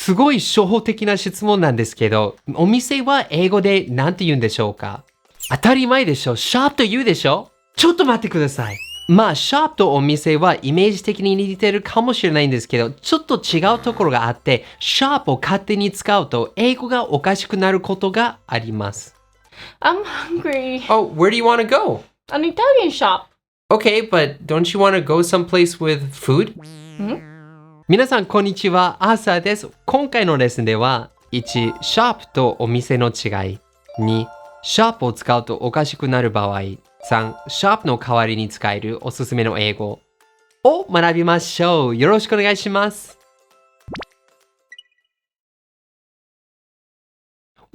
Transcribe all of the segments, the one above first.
すごい初歩的な質問なんですけど、お店は英語で何て言うんでしょうか？当たり前でしょ。shop と言うでしょ。ちょっと待ってください。まあ、shop とお店はイメージ的に似てるかもしれないんですけど、ちょっと違うところがあって、shop を勝手に使うと英語がおかしくなることがあります。I'm hungry. Oh, where do you want to go? An Italian shop. Okay, but don't you want to go someplace with food? 皆さん、こんにちは。アーサーです。今回のレッスンでは、1、shop とお店の違い。2、shop を使うとおかしくなる場合。3、shop の代わりに使えるおすすめの英語を学びましょう。よろしくお願いします。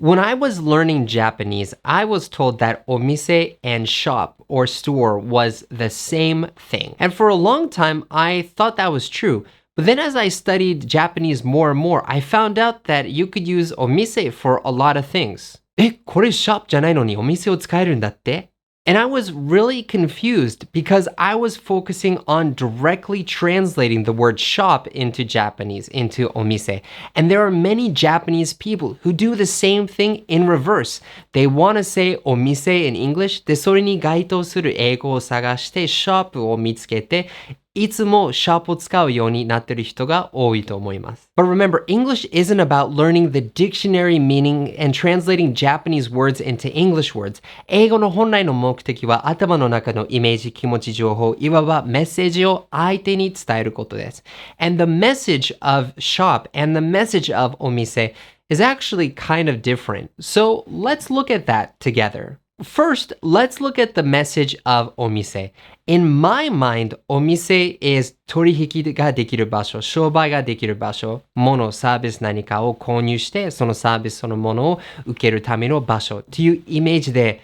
When I was learning Japanese, I was told that omise and shop or store was the same thing. And for a long time, I thought that was true. But then as I studied Japanese more and more, I found out that you could use omise for a lot of things. これ shop じゃないのにお店を使えるんだって? And I was really confused because I was focusing on directly translating the word shop into Japanese, into omise. And there are many Japanese people who do the same thing in reverse. They want to say omise in English. で、それに該当する英語を探して、shop を見つけて、いつも shop を使うようになっている人が多いと思います。But remember, English isn't about learning the dictionary meaning and translating Japanese words into English words. 英語の本来の目的は頭の中のイメージ、気持ち、情報、いわばメッセージを相手に伝えることです。And the message of shop and the message of omise is actually kind of different. So let's look at that together. First, let's look at the message of omise. In my mind, omise is 取引ができる場所、商売ができる場所、物、サービス何かを購入して、そのサービスそのものを受けるための場所っていうイメージで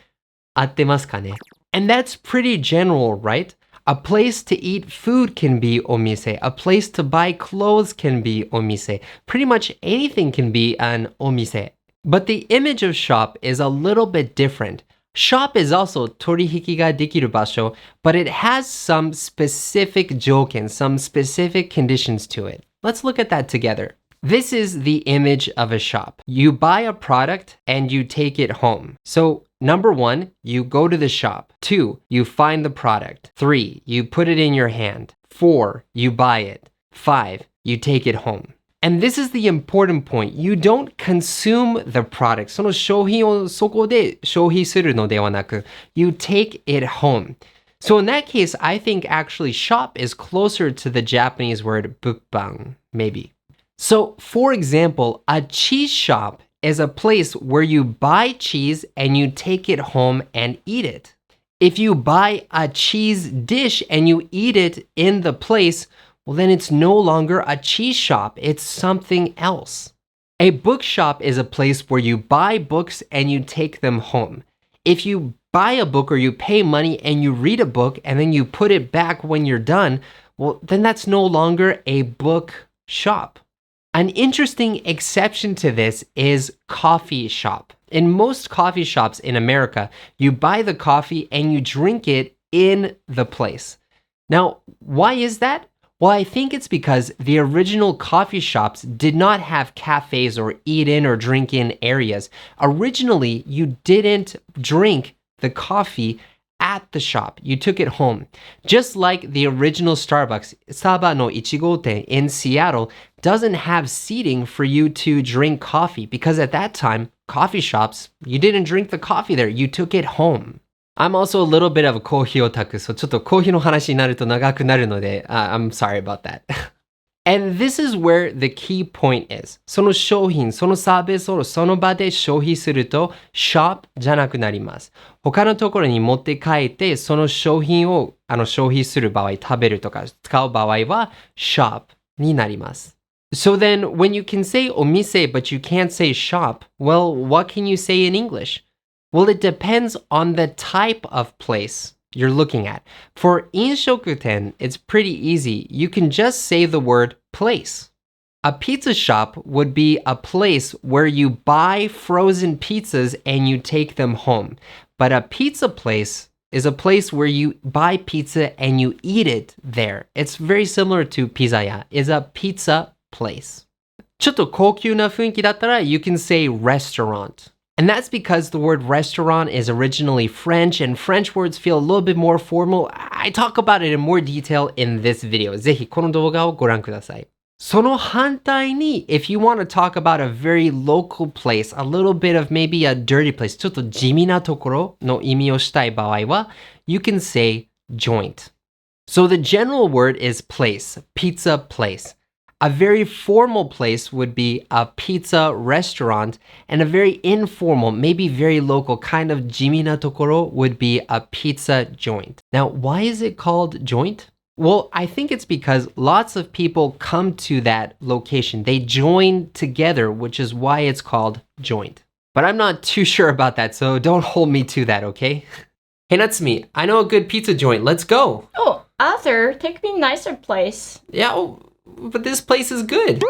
合ってますかね？ And that's pretty general, right? A place to eat food can be omise. A place to buy clothes can be omise. Pretty much anything can be an omise. But the image of shop is a little bit different.Shop is also 取引ができる場所, but it has some specific 条件, some specific conditions to it. Let's look at that together. This is the image of a shop. You buy a product and you take it home. So, number 1, you go to the shop. 2, you find the product. 3, you put it in your hand. 4, you buy it. 5, you take it home.And this is the important point. You don't consume the product. その商品をそこで消費するのではなく、you take it home. So in that case, I think actually shop is closer to the Japanese word 物販, maybe. So for example, a cheese shop is a place where you buy cheese and you take it home and eat it. If you buy a cheese dish and you eat it in the place,Well, then it's no longer a cheese shop. It's something else. A bookshop is a place where you buy books and you take them home. If you buy a book or you pay money and you read a book and then you put it back when you're done, well, then that's no longer a book shop. An interesting exception to this is coffee shop. In most coffee shops in America, you buy the coffee and you drink it in the place. Now, why is that?Well, I think it's because the original coffee shops did not have cafes or eat-in or drink-in areas. Originally, you didn't drink the coffee at the shop. You took it home. Just like the original Starbucks, Saba no 1号店 in Seattle doesn't have seating for you to drink coffee because at that time, coffee shops, you didn't drink the coffee there. You took it home.I'm also a little bit of a コーヒーオタク、so ちょっとコーヒーの話になると長くなるので、I'm sorry about that. And this is where the key point is. その商品、そのサービスをその場で消費すると shop じゃなくなります。他のところに持って帰ってその商品を消費する場合、食べるとか使う場合は shop になります。So then, when you can say お店 but you can't say shop, well, what can you say in English?Well, it depends on the type of place you're looking at. For 飲食店, it's pretty easy. You can just say the word place. A pizza shop would be a place where you buy frozen pizzas and you take them home. But a pizza place is a place where you buy pizza and you eat it there. It's very similar to pizzeria. It's a pizza place. ちょっと高級な雰囲気だったら you can say restaurant. And that's because the word restaurant is originally French and French words feel a little bit more formal. I talk about it in more detail in this video. ぜひこの動画をご覧ください。その反対に if you want to talk about a very local place, a little bit of maybe a dirty place, ちょっと地味なところの意味をしたい場合は you can say joint. So the general word is place, pizza place.A very formal place would be a pizza restaurant, and a very informal, maybe very local kind of 地味なところ would be a pizza joint. Now, why is it called joint? Well, I think it's because lots of people come to that location. They join together, which is why it's called joint. But I'm not too sure about that, so don't hold me to that, okay? Hey, Natsumi, I know a good pizza joint. Let's go. Oh, Arthur, take me nicer place. Yeah.But this place is good.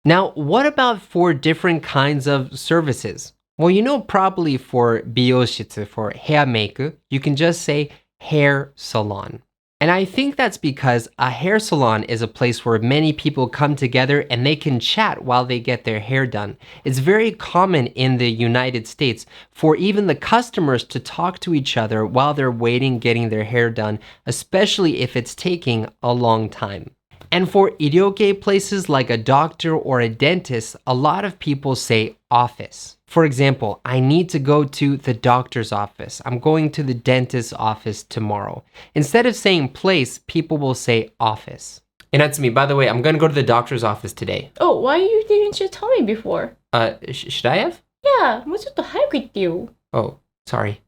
Now, what about for different kinds of services? Well, you know, probably for 美容室, for hair make, you can just say hair salon. And I think that's because a hair salon is a place where many people come together and they can chat while they get their hair done. It's very common in the United States for even the customers to talk to each other while they're waiting getting their hair done, especially if it's taking a long time.And for 医療系 places like a doctor or a dentist, a lot of people say office. For example, I need to go to the doctor's office. I'm going to the dentist's office tomorrow. Instead of saying place, people will say office. And that's me. By the way, I'm going to go to the doctor's office today. Oh, why didn't you tell me before? Should I have? Yeah, もうちょっと早く言ってよ。Oh, sorry.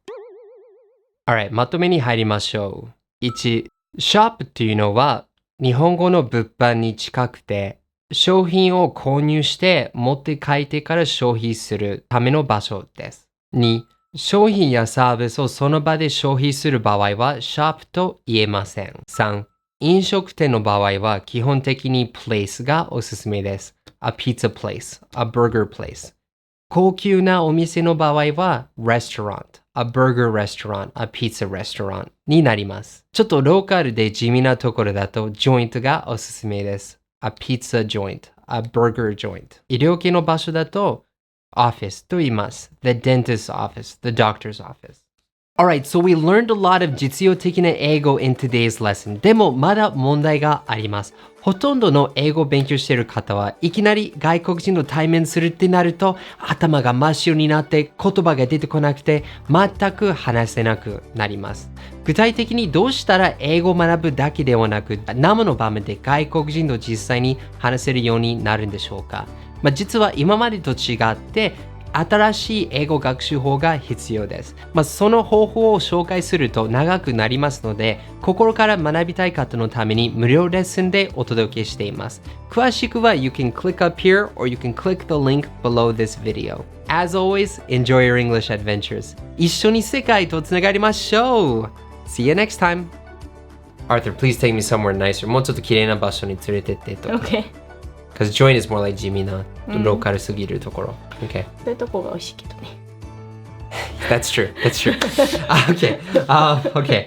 Alright, まとめに入りましょう。1、shop というのは日本語の物販に近くて、商品を購入して持って帰ってから消費するための場所です。2、商品やサービスをその場で消費する場合はショップと言えません。3、飲食店の場合は基本的に place がおすすめです。A pizza place, a burger place. 高級なお店の場合は restaurant.A burger restaurant, a pizza restaurant になります。ちょっとローカルで地味なところだとジョイントがおすすめです。A pizza joint, a burger joint. 医療系の場所だと office と言います。The dentist's office, the doctor's office. Alright, so we learned a lot of 実用的な英語 in today's lesson. でもまだ問題があります。ほとんどの英語を勉強している方はいきなり外国人と対面するってなると頭が真っ白になって言葉が出てこなくて全く話せなくなります。具体的にどうしたら英語を学ぶだけではなく生の場面で外国人と実際に話せるようになるんでしょうか。実は今までと違って新しい英語学習法が必要です。その方法を紹介すると長くなりますので、心から学びたい方のために無料レッスンでお届けしています。詳しくは You can click up here or you can click the link below this video. As always, enjoy your English adventures. 一緒に世界とつながりましょう See you next time! Arthur, please take me somewhere nicer. もうちょっと綺麗な場所に連れてってと。Okay.Because joint is more like 地味な、ローカルすぎるところ。Okay. そういうとこが美味しいけどね。That's true. That's true. Okay. Okay.